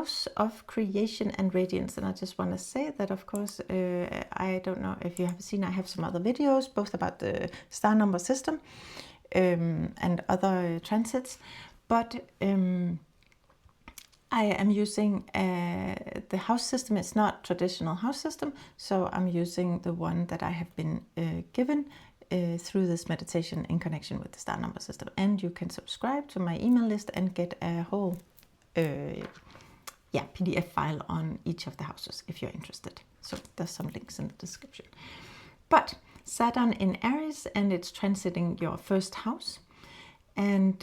House of Creation and Radiance. And I just want to say that, of course, I don't know if you have seen, I have some other videos, both about the star number system and other transits. But I am using the house system. It's not traditional house system, so I'm using the one that I have been given through this meditation in connection with the star number system. And you can subscribe to my email list and get a whole PDF file on each of the houses if you're interested. So there's some links in the description. But Saturn in Aries, and it's transiting your first house. And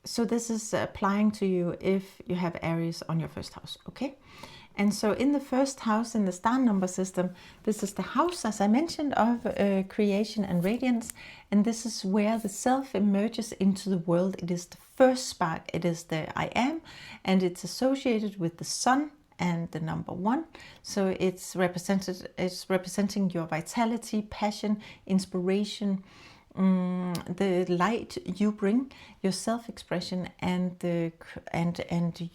so this is applying to you if you have Aries on your first house, okay? And so in the first house in the star number system, this is the house, as I mentioned, of creation and radiance. And this is where the self emerges into the world. It is the first spark. It is the I am, and it's associated with the sun and the number 1. So it's representing your vitality, passion, inspiration, the light you bring, your self-expression, and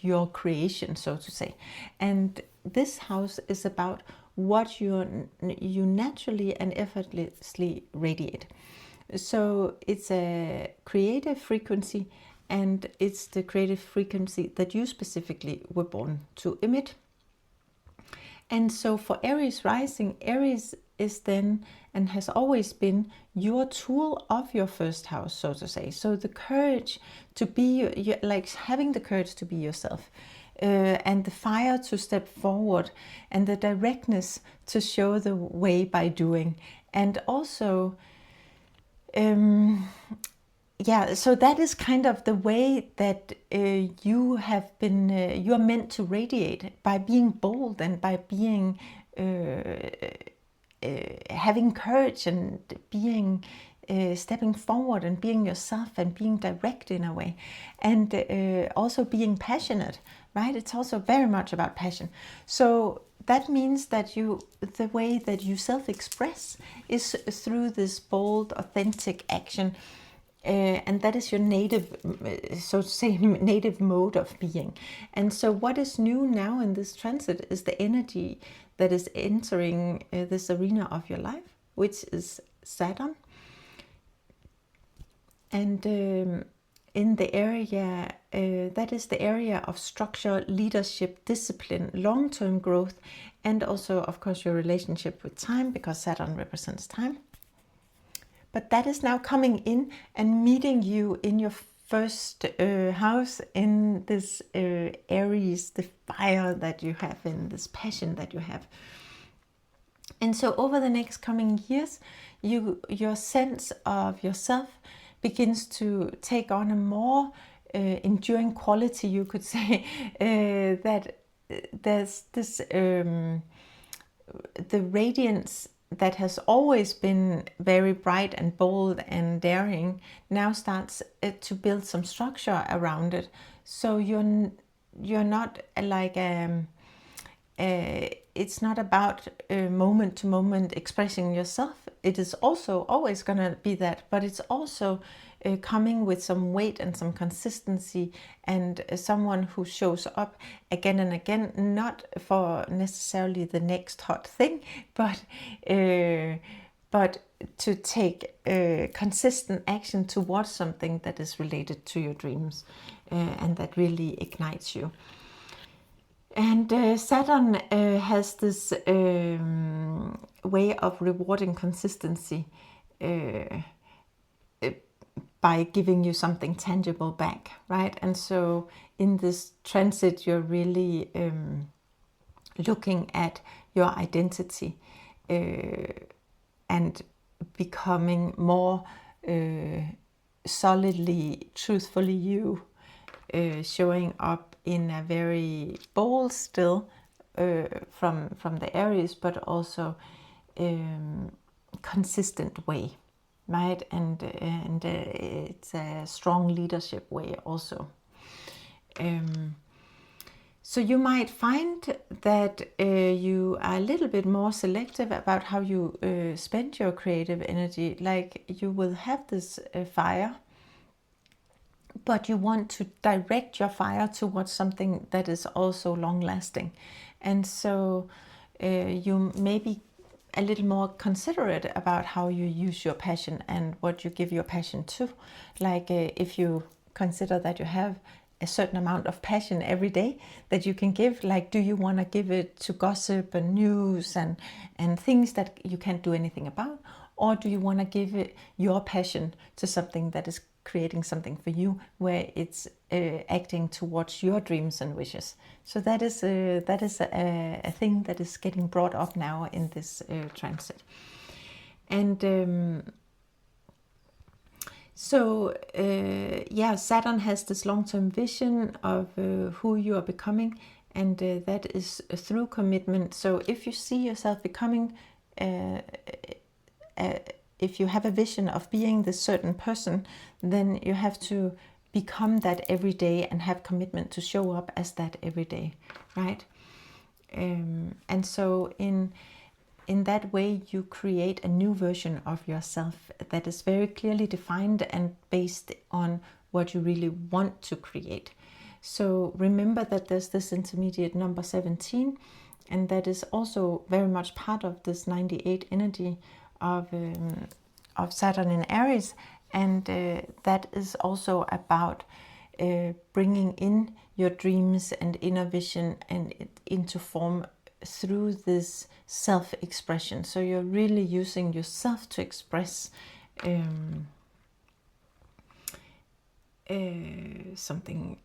your creation, so to say. And this house is about what you naturally and effortlessly radiate. So it's a creative frequency, and it's the creative frequency that you specifically were born to emit. And so for Aries rising, Aries is then and has always been your tool of your first house, so to say. So the courage to be, like having the courage to be yourself, and the fire to step forward, and the directness to show the way by doing. And also, so that is kind of the way that you have been, you are meant to radiate, by being bold and by being having courage and being stepping forward and being yourself and being direct in a way, and also being passionate, right? It's also very much about passion. So that means that the way that you self-express is through this bold, authentic action. And that is your native, so to say, native mode of being. And so what is new now in this transit is the energy that is entering this arena of your life, which is Saturn. And in the area, that is the area of structure, leadership, discipline, long-term growth, and also, of course, your relationship with time, because Saturn represents time. But that is now coming in and meeting you in your first house, in this Aries, the fire that you have, in this passion that you have. And so over the next coming years, your sense of yourself begins to take on a more enduring quality, you could say, that there's this, the radiance that has always been very bright and bold and daring now starts to build some structure around it. So you're not like it's not about moment to moment expressing yourself. It is also always going to be that, but it's also coming with some weight and some consistency, and someone who shows up again and again, not for necessarily the next hot thing, but to take consistent action towards something that is related to your dreams, and that really ignites you. And Saturn has this way of rewarding consistency by giving you something tangible back, right? And so in this transit, you're really looking at your identity and becoming more solidly, truthfully you, showing up in a very bold still from the Aries, but also consistent way, right? And it's a strong leadership way also. So you might find that you are a little bit more selective about how you spend your creative energy. Like you will have this fire, but you want to direct your fire towards something that is also long lasting. And so you may be a little more considerate about how you use your passion and what you give your passion to. Like if you consider that you have a certain amount of passion every day that you can give, like do you want to give it to gossip and news and things that you can't do anything about, or do you want to give it your passion to something that is creating something for you, where it's acting towards your dreams and wishes? So that is a thing that is getting brought up now in this transit. And so yeah, Saturn has this long-term vision of who you are becoming, and that is through commitment. So if you see yourself becoming if you have a vision of being this certain person, then you have to become that every day and have commitment to show up as that every day, right? And so in that way, you create a new version of yourself that is very clearly defined and based on what you really want to create. So remember that there's this intermediate number 17, and that is also very much part of this 98 energy of Saturn in Aries, and that is also about bringing in your dreams and inner vision and into form through this self-expression. So you're really using yourself to express something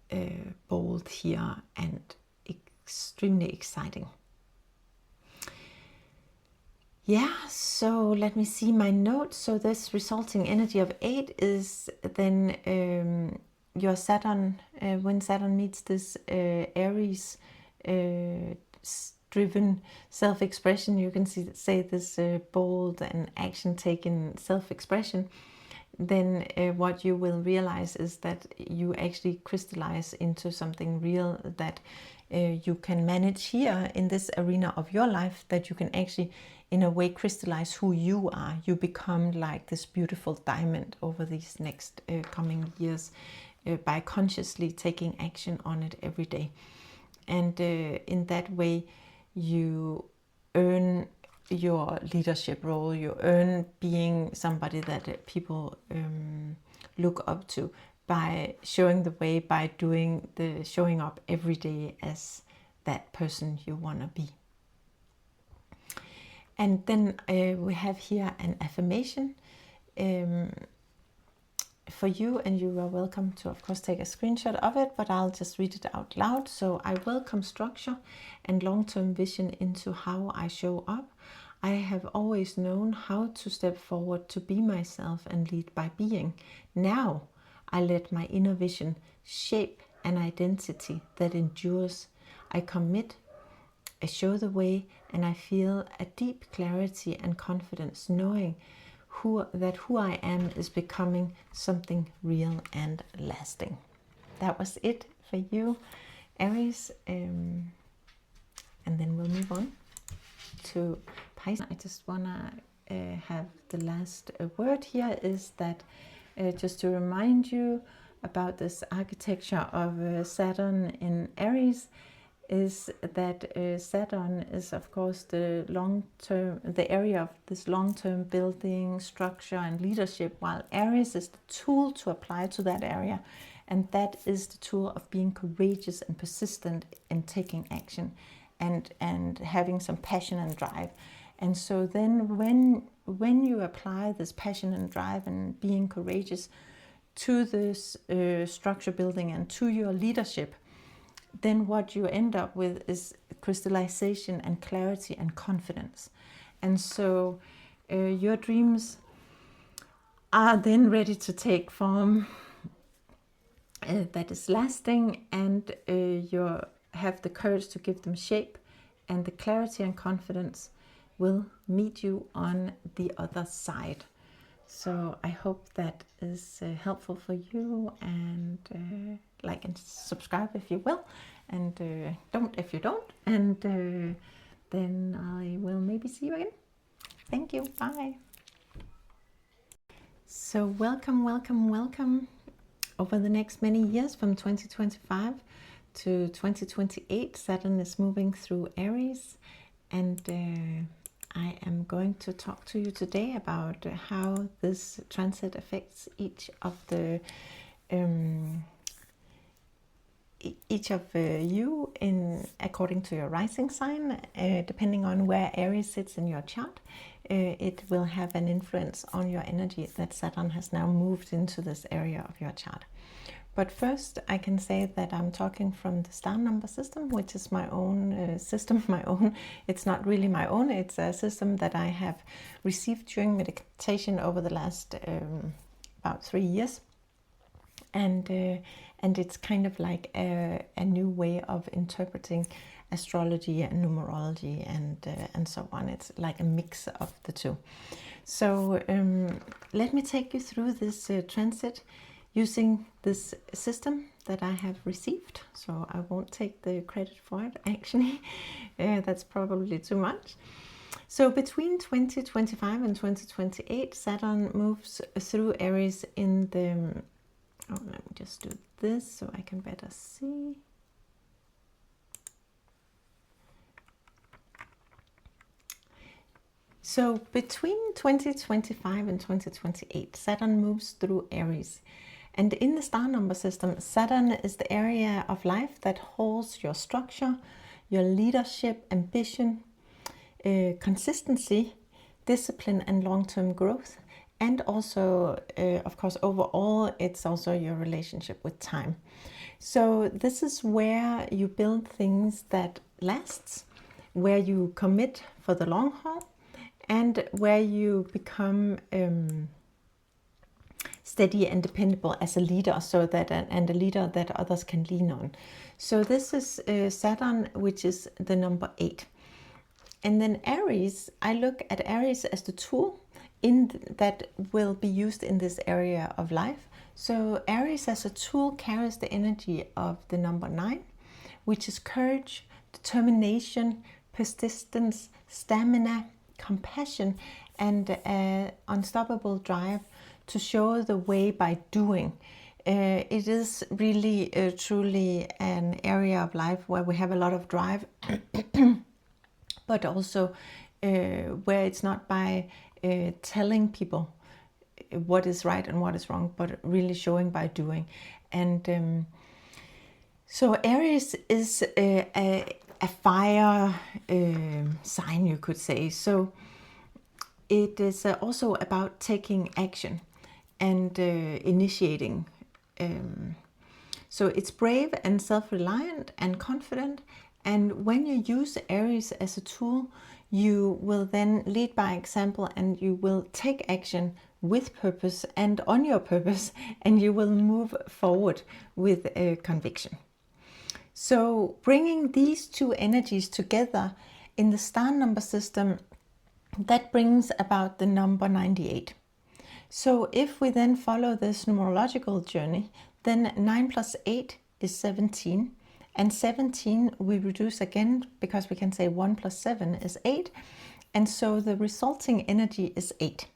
bold here and extremely exciting. Yeah, so let me see my notes. So this resulting energy of 8 is then your Saturn, when Saturn meets this Aries driven self-expression, you can say this bold and action-taking self-expression, then what you will realize is that you actually crystallize into something real that you can manage here in this arena of your life, that you can actually in a way crystallize who you are. You become like this beautiful diamond over these next coming years by consciously taking action on it every day. And in that way you earn your leadership role, you earn being somebody that people look up to by showing the way, by doing the showing up every day as that person you want to be. And then we have here an affirmation for you, and you are welcome to, of course, take a screenshot of it, but I'll just read it out loud. So I welcome structure and long-term vision into how I show up. I have always known how to step forward to be myself and lead by being. Now I let my inner vision shape an identity that endures. I commit, I show the way, and I feel a deep clarity and confidence knowing that who I am is becoming something real and lasting. That was it for you, Aries. And then we'll move on to Pisces. I just want to have the last word here is that just to remind you about this architecture of Saturn in Aries, is that Saturn is, of course, the area of this long-term building, structure, and leadership, while Aries is the tool to apply to that area, and that is the tool of being courageous and persistent in taking action and having some passion and drive. And so then when you apply this passion and drive and being courageous to this structure building and to your leadership, then what you end up with is crystallization and clarity and confidence. And so your dreams are then ready to take form that is lasting, and you have the courage to give them shape, and the clarity and confidence will meet you on the other side. So I hope that is helpful for you, and like and subscribe if you will, and don't if you don't, and then I will maybe see you again. Thank you. Bye. So welcome over the next many years, from 2025 to 2028, Saturn is moving through Aries, and I am going to talk to you today about how this transit affects each of you in according to your rising sign. Depending on where Aries sits in your chart, it will have an influence on your energy that Saturn has now moved into this area of your chart. But first, I can say that I'm talking from the star number system, which is my own system, it's not really my own, it's a system that I have received during meditation over the last about 3 years. And it's kind of like a new way of interpreting astrology and numerology and so on. It's like a mix of the two. So let me take you through this transit using this system that I have received. So I won't take the credit for it, actually. That's probably too much. So between 2025 and 2028, Saturn moves through Aries in the... Oh, let me just do this so I can better see. So between 2025 and 2028, Saturn moves through Aries. And in the star number system, Saturn is the area of life that holds your structure, your leadership, ambition, consistency, discipline, and long-term growth. And also, of course, overall, it's also your relationship with time. So this is where you build things that lasts, where you commit for the long haul, and where you become steady and dependable as a leader, so that and a leader that others can lean on. So this is Saturn, which is the number 8. And then Aries, I look at Aries as the tool that will be used in this area of life. So Aries as a tool carries the energy of the number 9, which is courage, determination, persistence, stamina, compassion, and unstoppable drive to show the way by doing. It is really truly an area of life where we have a lot of drive, but also where it's not by telling people what is right and what is wrong, but really showing by doing. And so Aries is a fire sign, you could say. So it is also about taking action and initiating. So it's brave and self-reliant and confident. And when you use Aries as a tool, you will then lead by example, and you will take action with purpose and on your purpose, and you will move forward with conviction. So bringing these two energies together in the star number system, that brings about the number 98. So if we then follow this numerological journey, then 9 plus 8 is 17. And 17 we reduce again, because we can say 1 plus 7 is 8. And so the resulting energy is 8.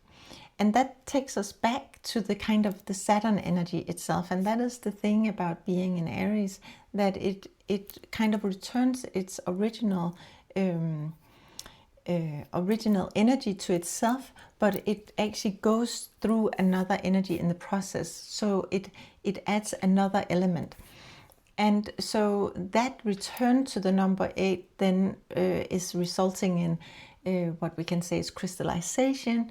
And that takes us back to the kind of the Saturn energy itself. And that is the thing about being in Aries, that it kind of returns its original energy to itself, but it actually goes through another energy in the process. So it adds another element. And so that return to the number 8 then is resulting in what we can say is crystallization.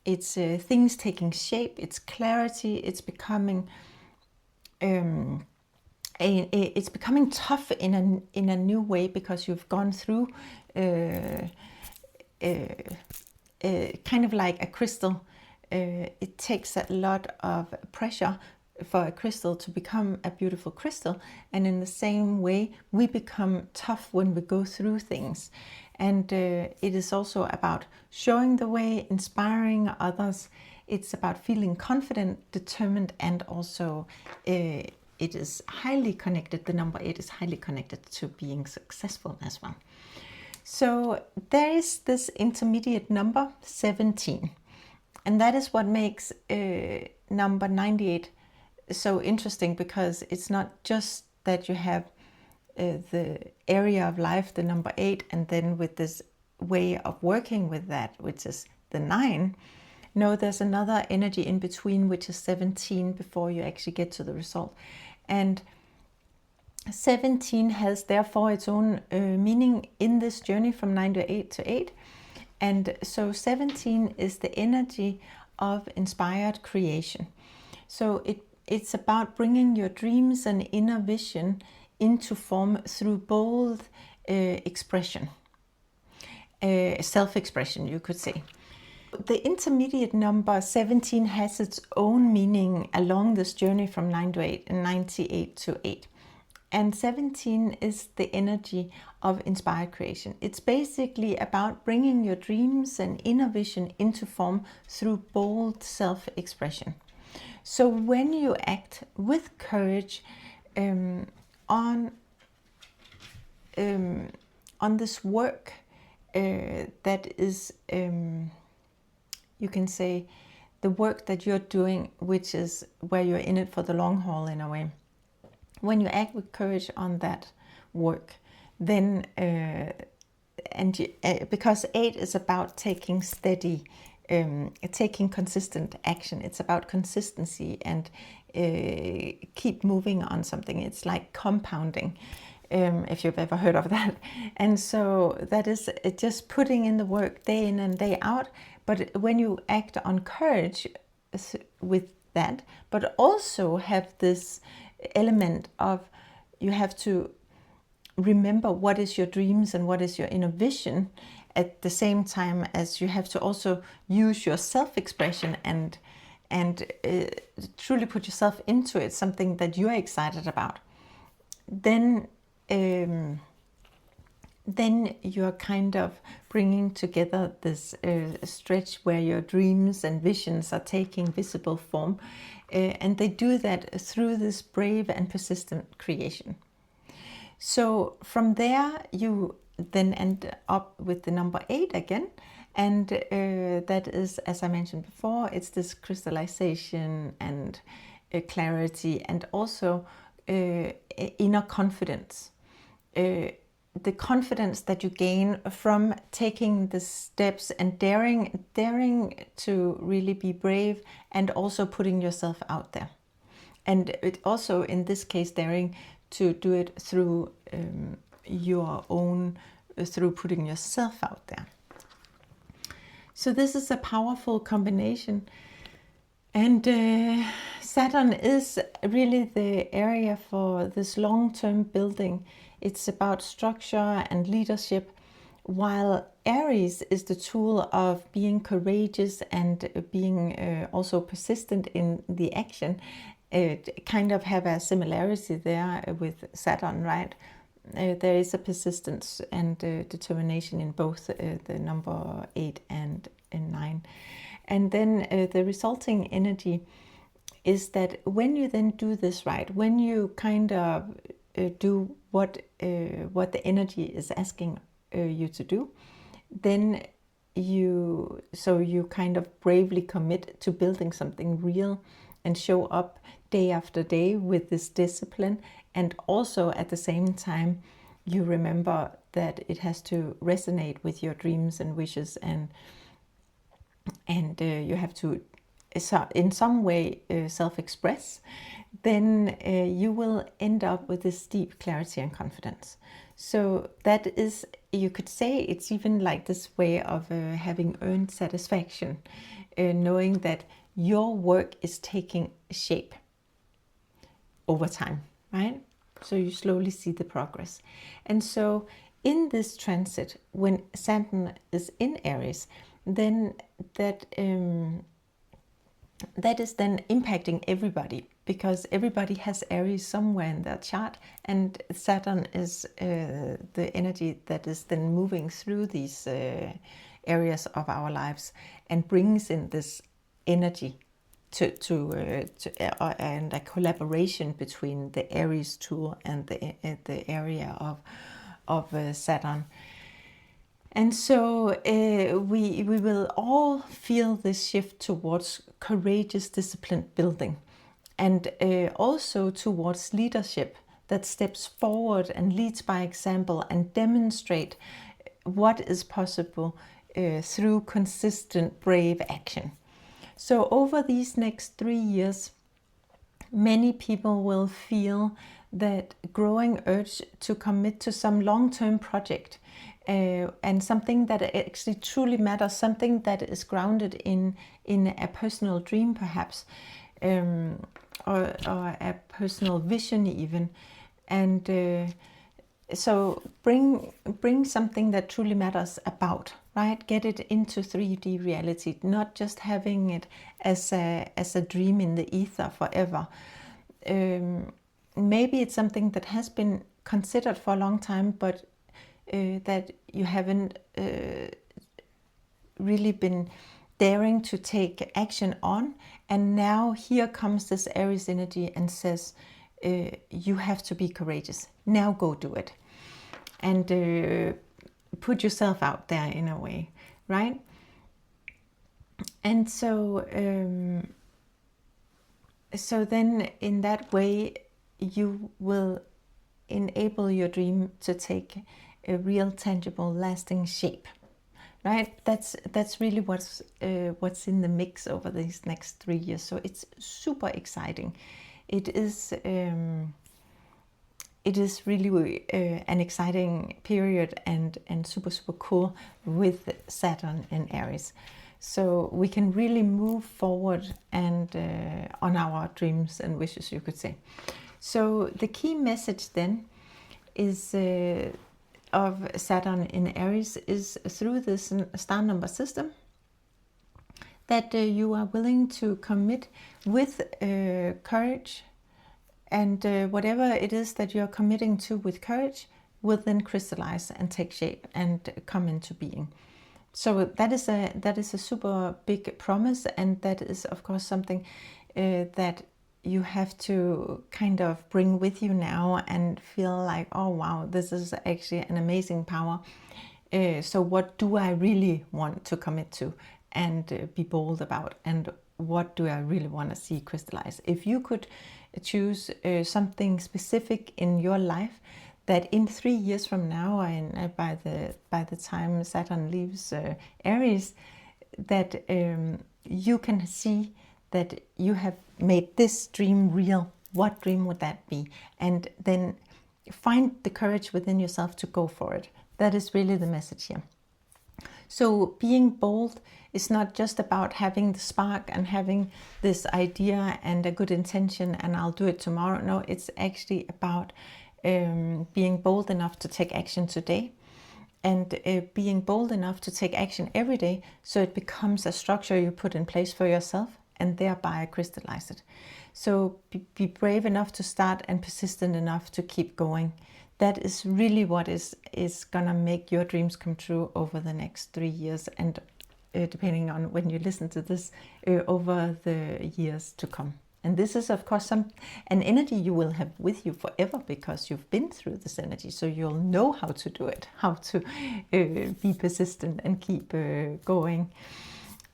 It's things taking shape, it's clarity, it's becoming tough in a new way, because you've gone through kind of like a crystal. It takes a lot of pressure for a crystal to become a beautiful crystal, and in the same way we become tough when we go through things. And it is also about showing the way, inspiring others. It's about feeling confident, determined, and also it is highly connected, the number 8 is highly connected to being successful as well. So there is this intermediate number 17, and that is what makes number 98 so interesting because it's not just that you have the area of life, the number 8, and then with this way of working with that, which is the 9. No, there's another energy in between, which is 17, before you actually get to the result. And 17 has therefore its own meaning in this journey from 9 to 8 to 8. And so 17 is the energy of inspired creation. So it's about bringing your dreams and inner vision into form through bold expression, self-expression, you could say. The intermediate number 17 has its own meaning along this journey from 9 to 8 and 98 to 8. And 17 is the energy of inspired creation. It's basically about bringing your dreams and inner vision into form through bold self-expression. So when you act with courage on this work that is, you can say, the work that you're doing, which is where you're in it for the long haul in a way. When you act with courage on that work, then because 8 is about taking steady, taking consistent action. It's about consistency and keep moving on something. It's like compounding, if you've ever heard of that. And so that is just putting in the work day in and day out. But when you act on courage with that, but also have this element of, you have to remember what is your dreams and what is your inner vision, at the same time as you have to also use your self-expression and truly put yourself into it, something that you're excited about. Then you're kind of bringing together this stretch where your dreams and visions are taking visible form. And they do that through this brave and persistent creation. So from there, you then end up with the number 8 again. And that is, as I mentioned before, it's this crystallization and clarity, and also inner confidence. The confidence that you gain from taking the steps and daring to really be brave, and also putting yourself out there. And it also, in this case, daring to do it through your own, through putting yourself out there. So this is a powerful combination. And Saturn is really the area for this long-term building. It's about structure and leadership, while Aries is the tool of being courageous and being also persistent in the action. It kind of have a similarity there with Saturn, right? There is a persistence and determination in both the number 8 and 9. And then the resulting energy is that when you then do this right, when you kind of do what the energy is asking you to do, then you kind of bravely commit to building something real and show up day after day with this discipline. And also at the same time, you remember that it has to resonate with your dreams and wishes, and you have to in some way self-express. Then you will end up with this deep clarity and confidence. So that is, you could say, it's even like this way of having earned satisfaction, knowing that your work is taking shape over time, right? So you slowly see the progress. And so in this transit, when Saturn is in Aries, then that is then impacting everybody, because everybody has Aries somewhere in their chart, and Saturn is the energy that is then moving through these areas of our lives and brings in this energy and a collaboration between the Aries tool and the area of Saturn. And so we will all feel this shift towards courageous, disciplined building. and also towards leadership that steps forward and leads by example and demonstrate what is possible through consistent, brave action. So over these next 3 years, many people will feel that growing urge to commit to some long-term project and something that actually truly matters, something that is grounded in a personal dream perhaps, or a personal vision even. And so bring something that truly matters about, right? Get it into 3D reality, not just having it as a dream in the ether forever. Maybe it's something that has been considered for a long time, but that you haven't really been daring to take action on. And now here comes this Aries energy and says, you have to be courageous. Now go do it. And put yourself out there in a way, right? And so then in that way, you will enable your dream to take a real, tangible, lasting shape, right? That's really what's in the mix over these next 3 years. So it's super exciting. It is really an exciting period and super, super cool with Saturn in Aries. So we can really move forward and on our dreams and wishes, you could say. So the key message then is of Saturn in Aries is through this star number system that you are willing to commit with courage, and whatever it is that you're committing to with courage will then crystallize and take shape and come into being. So that is a super big promise, and that is of course something that you have to kind of bring with you now and feel like, oh wow, this is actually an amazing power. So what do I really want to commit to and be bold about, and what do I really want to see crystallize? If you could choose something specific in your life that in 3 years from now, and by the time Saturn leaves Aries, that you can see that you have made this dream real, what dream would that be? And then find the courage within yourself to go for it. That is really the message here. So being bold is not just about having the spark and having this idea and a good intention and I'll do it tomorrow. No, it's actually about being bold enough to take action today, and being bold enough to take action every day, so it becomes a structure you put in place for yourself and thereby crystallize it. So be brave enough to start and persistent enough to keep going. That is really what is gonna make your dreams come true over the next 3 years, and depending on when you listen to this, over the years to come. And this is of course an energy you will have with you forever, because you've been through this energy, so you'll know how to do it, how to be persistent and keep going.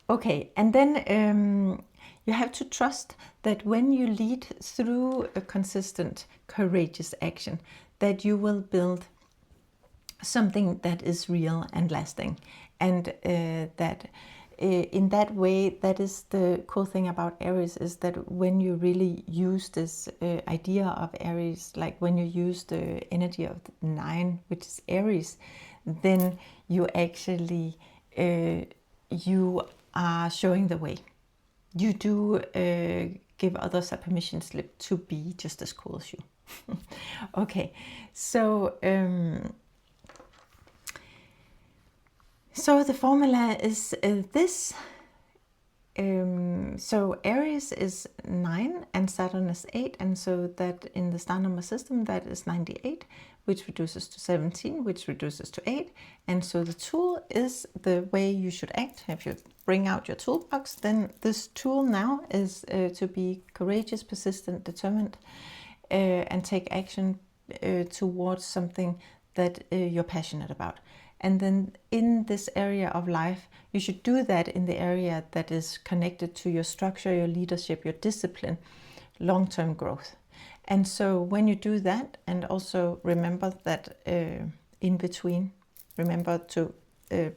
Okay, and then you have to trust that when you lead through a consistent, courageous action, that you will build something that is real and lasting. And that in that way, that is the cool thing about Aries, is that when you really use this idea of Aries, like when you use the energy of the 9, which is Aries, then you actually, you are showing the way. You do give others a permission slip to be just as cool as you. Okay, so so the formula is this. So Aries is 9 and Saturn is 8, and so that in the star number system that is 98, which reduces to 17, which reduces to 8. And so the tool is the way you should act. If you bring out your toolbox, then this tool now is to be courageous, persistent, determined, and take action towards something that you're passionate about. And then in this area of life, you should do that in the area that is connected to your structure, your leadership, your discipline, long-term growth. And so when you do that, and also remember that in between, remember to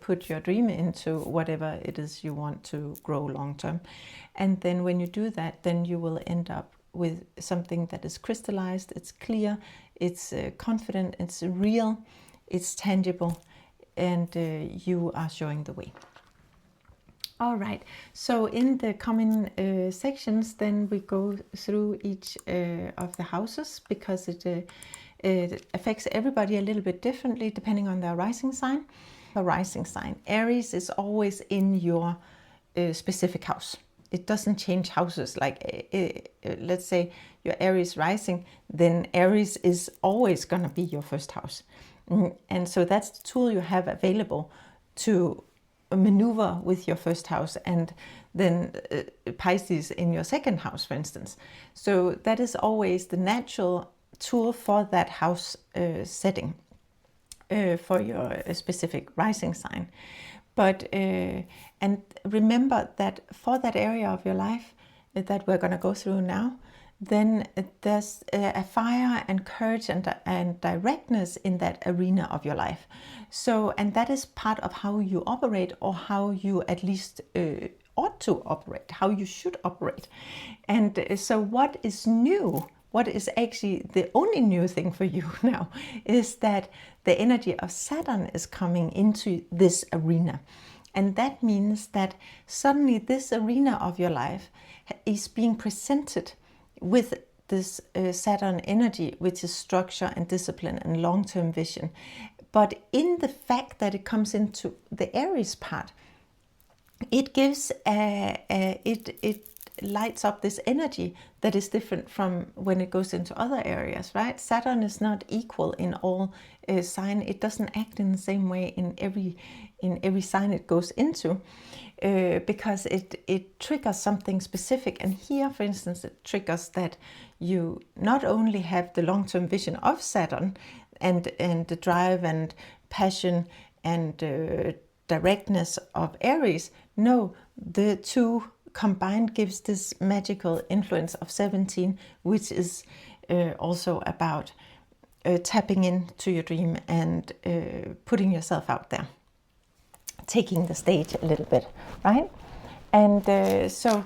put your dream into whatever it is you want to grow long-term. And then when you do that, then you will end up with something that is crystallized, it's clear, it's confident, it's real, it's tangible, and you are showing the way. All right, so in the coming sections, then we go through each of the houses, because it affects everybody a little bit differently depending on their rising sign. A rising sign, Aries, is always in your specific house. It doesn't change houses. Like let's say your Aries rising, then Aries is always going to be your first house. And so that's the tool you have available to maneuver with your first house, and then Pisces in your second house, for instance. So that is always the natural tool for that house setting, for your specific rising sign. But and remember that for that area of your life that we're going to go through now, then there's a fire and courage and directness in that arena of your life. So, and that is part of how you operate, or how you at least ought to operate, how you should operate. And so what is new, what is actually the only new thing for you now, is that the energy of Saturn is coming into this arena. And that means that suddenly this arena of your life is being presented with this Saturn energy, which is structure and discipline and long-term vision. But in the fact that it comes into the Aries part, it gives it lights up this energy that is different from when it goes into other areas, right? Saturn is not equal in all sign. It doesn't act in the same way in every sign it goes into, because it triggers something specific. And here, for instance, it triggers that you not only have the long-term vision of Saturn and the drive and passion and directness of Aries. No, the two combined gives this magical influence of 17, which is also about tapping into your dream and putting yourself out there, taking the stage a little bit, right? And so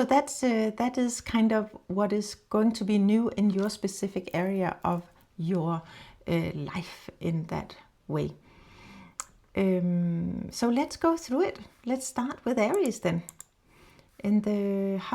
that is kind of what is going to be new in your specific area of your life in that way. So let's go through it. Let's start with Aries then. In the house